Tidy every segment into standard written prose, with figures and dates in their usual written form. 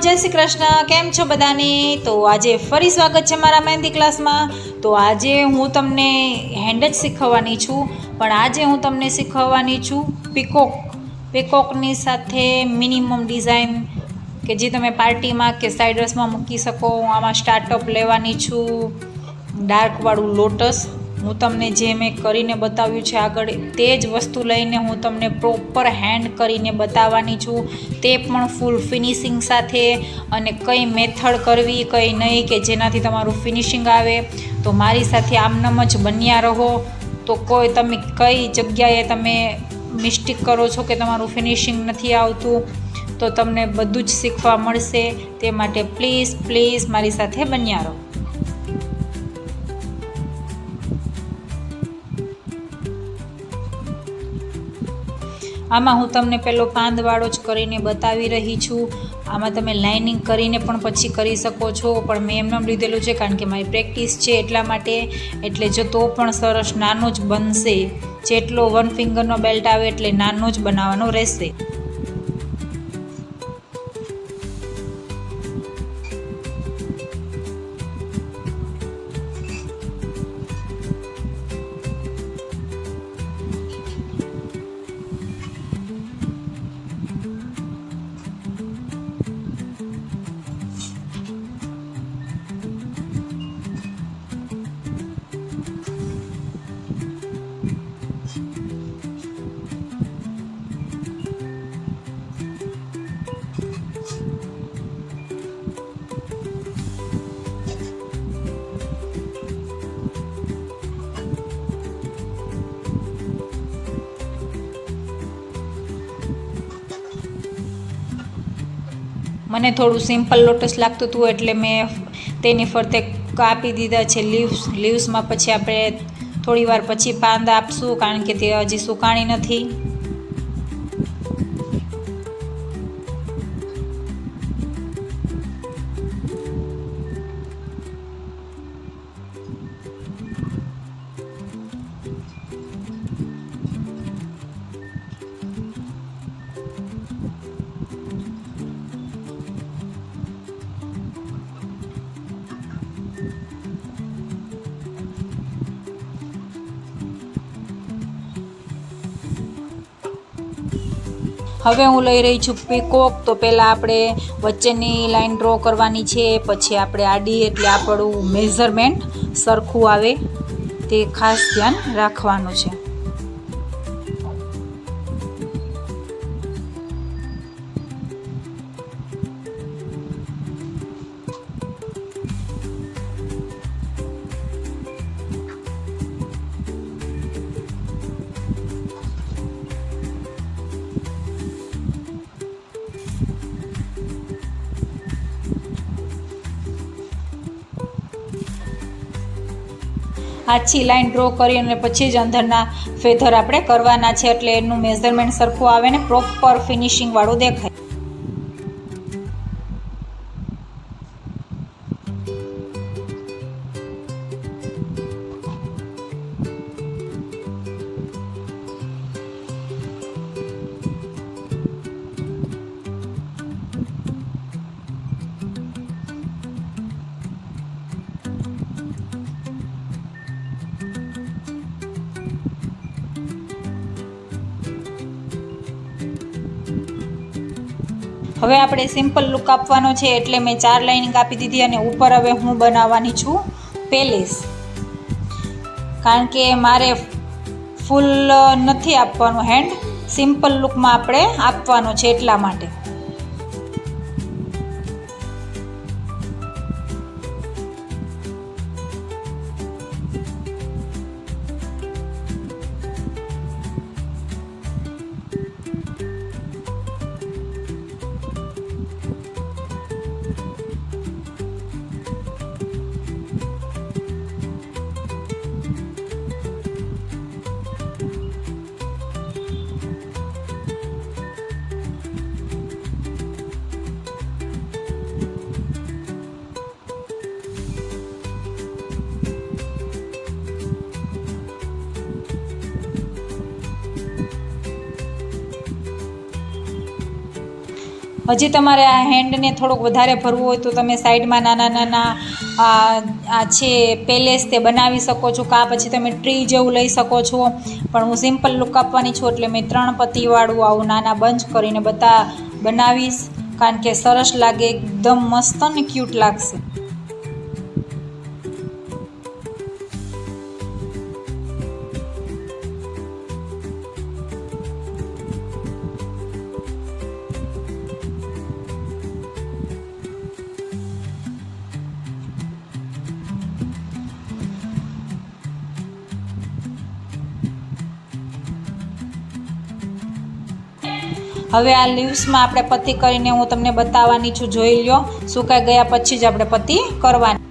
जय श्री कृष्ण। केम छो बधाने? तो आज फरी स्वागत है मारा मेहंदी क्लास में। तो आज हूँ तमने हेन्ड ज शीखवानी छूँ, पण आज हूँ तमने शीखवानी छूँ पीकॉक। पीकॉकनी साथे मिनिमम डिजाइन के जे तमे पार्टी में के साइड ड्रेस में मूकी सको। आमां स्टार्टअप लेवानी छूँ डार्क वाळुं लोटस। हूँ तमने जे मैं करीने बताव्युं छे आगळ ते ज वस्तु लईने हूँ तमने प्रोपर हेन्ड करीने बताववानी छूँ, ते पण फूल फिनिशिंग साथे। अने कई मेथड करवी कई नहीं के जेनाथी तमारुं फिनिशिंग आवे। तो मारी साथे आमनाम ज बन्या रहो। तो कोई तमे कई जग्याए तमे मिस्टेक करो छो के तमारुं फिनिशिंग नथी आवतुं, तो तमने बधुं ज शीखवा मळशे। ते माटे प्लीज प्लीज मारी साथे बन्या रहो। आमां हूँ तमने पेलो પાંદવાળો ज करीने बतावी रही छूँ। आमां तमे लाइनिंग करीने पण पछी करी शको छो, पण मैं एमनेम लीधेलुं छे कारण के मारी प्रेक्टिस छे एटला माटे। एटले जो तो पण सरस नानो ज बनशे। जेटलो 1 फिंगरनो बेल्ट आवे एटले नानो ज बनावવાનો रहेशे। મને થોડું સિમ્પલ લોટસ લાગતું હતું એટલે મેં તેની ફરતે કાપી દીધા છે લીવ્સમાં। પછી આપણે થોડી વાર પછી પાંદ આપશું કારણ કે તે હજી સુકાણી નથી। હવે હું લઈ રહી છું પીકોક। તો પહેલાં આપણે વચ્ચેની લાઈન ડ્રો કરવાની છે, પછી આપણે આડી એટલે આપણું મેઝરમેન્ટ સરખું આવે તે ખાસ ધ્યાન રાખવાનું છે। આછી લાઈન ડ્રો કરી અને પછી જ અંદરના ફેધર આપણે કરવાના છે, એટલે એનું મેઝરમેન્ટ સરખું આવે ને પ્રોપર ફિનિશિંગ વાળું દેખાય। હવે આપણે સિમ્પલ લુક આપવાનો છે એટલે મેં 4 લાઇનિંગ આપી દીધી અને ઉપર હવે હું બનાવવાની છું પેલેસ, કારણ કે મારે ફૂલ નથી આપવાનું હેન્ડ, સિમ્પલ લુકમાં આપણે આપવાનો છે એટલા માટે। હજી તમારે આ હેન્ડને થોડોક વધારે ભરવું હોય તો તમે સાઈડમાં નાના નાના આ છે પેલેસ તે બનાવી શકો છો, કાં પછી તમે ટ્રી જેવું લઈ શકો છો. પણ હું સિમ્પલ લુક આપવાની છું એટલે મેં 3 પત્તીવાળું આવું નાના બંચ કરીને બનાવીશ, કારણ કે સરસ લાગે, એકદમ મસ્ત અને ક્યુટ લાગશે. હવે આ લીવ્સમાં આપણે પત્તી કરીને હું તમને બતાવવાની છું, જોઈ લો. સુકાઈ ગયા પછી જ આપણે પત્તી કરવાની.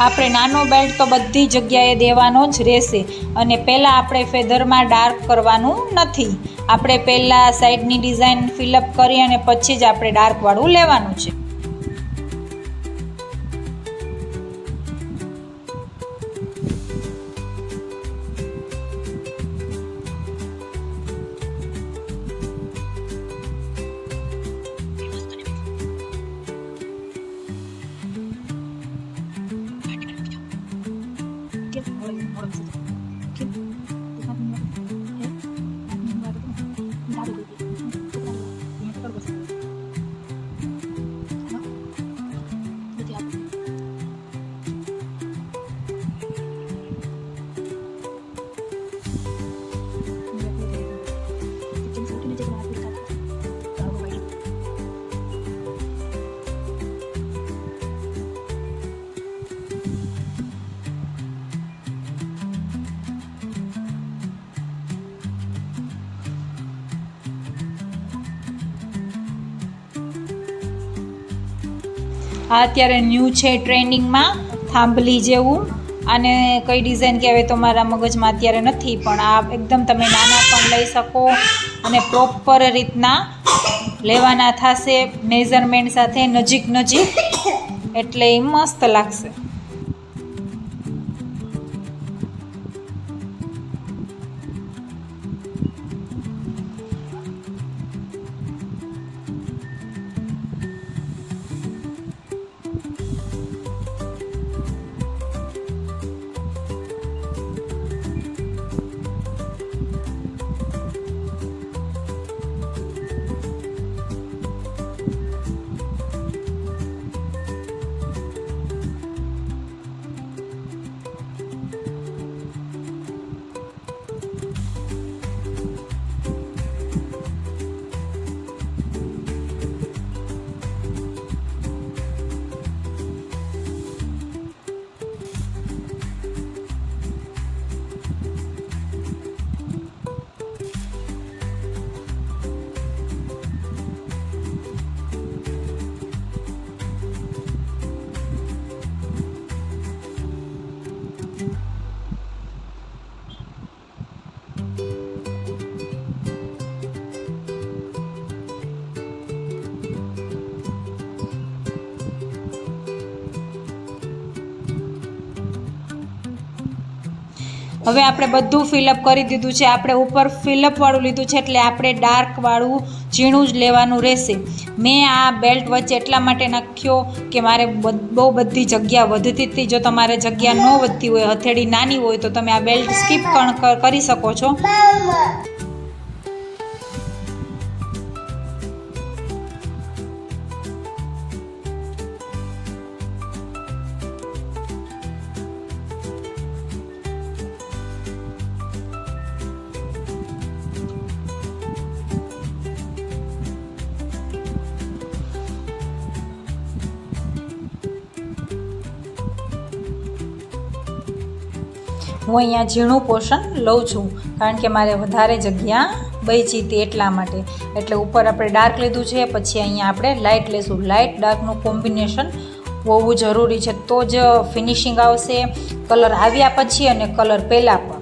આપણે નાનો બેલ્ટ તો બધી જગ્યાએ દેવાનો જ રહેશે. અને પહેલાં આપણે ફેદરમાં ડાર્ક કરવાનું નથી. આપણે પહેલાં સાઈડની ડિઝાઇન ફિલઅપ કરી અને પછી જ આપણે ડાર્કવાળું લેવાનું છે. આ અત્યારે ન્યૂ છે ટ્રેન્ડિંગમાં, થાંભલી જેવું. આને કઈ ડિઝાઇન કહેવાય તો મારા મગજમાં અત્યારે નથી, પણ આ એકદમ તમે નાના પણ લઈ શકો અને પ્રોપર રીતના લેવાના થશે મેઝરમેન્ટ સાથે નજીક એટલે એ મસ્ત લાગશે. હવે આપણે બધું ફિલઅપ કરી દીધું છે. આપણે ઉપર ફિલઅપવાળું લીધું છે એટલે આપણે ડાર્કવાળું ઝીણું જ લેવાનું રહેશે. મેં આ બેલ્ટ વચ્ચે એટલા માટે નાખ્યો કે મારે બહુ બધી જગ્યા વધતી હતી. જો તમારે જગ્યા ન વધતી હોય, હથેળી નાની હોય, તો તમે આ બેલ્ટ સ્કીપ પણ કરી શકો છો. હું અહીંયા ઝીણું પોર્શન લઉં છું કારણ કે મારે વધારે જગ્યા બચી હતી એટલા માટે. એટલે ઉપર આપણે ડાર્ક લીધું છે, પછી અહીંયા આપણે લાઇટ લેશું. લાઇટ ડાર્કનું કોમ્બિનેશન હોવું જરૂરી છે, તો જ ફિનિશિંગ આવશે. કલર આવ્યા પછી અને કલર પહેલાં પણ.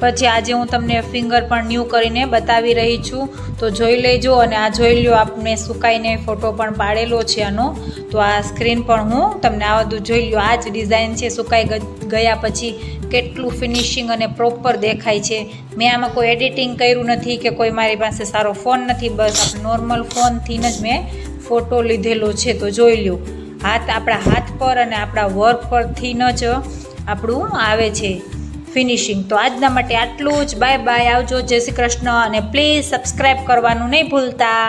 પછી આજે હું તમને ફિંગર પણ ન્યૂ કરીને બતાવી રહી છું, તો જોઈ લેજો. અને આ જોઈ લો, આપણે સુકાઈને ફોટો પણ પાડેલો છે આનો, તો આ સ્ક્રીન પણ હું તમને આ બધું જોઈ લો. આ જ ડિઝાઇન છે, સુકાઈ ગયા પછી કેટલું ફિનિશિંગ અને પ્રોપર દેખાય છે. મેં આમાં કોઈ એડિટિંગ કર્યું નથી કે કોઈ મારી પાસે સારો ફોન નથી, બસ આપણે નોર્મલ ફોનથી જ મેં ફોટો લીધેલો છે. તો જોઈ લો, આપણા હાથ પર અને આપણા વર્ક પરથી જ આપણું આવે છે ફિનિશિંગ. તો આજના માટે આટલું જ. બાય બાય, આવજો, જય શ્રી કૃષ્ણ. અને પ્લીઝ સબસ્ક્રાઈબ કરવાનું નહીં ભૂલતા.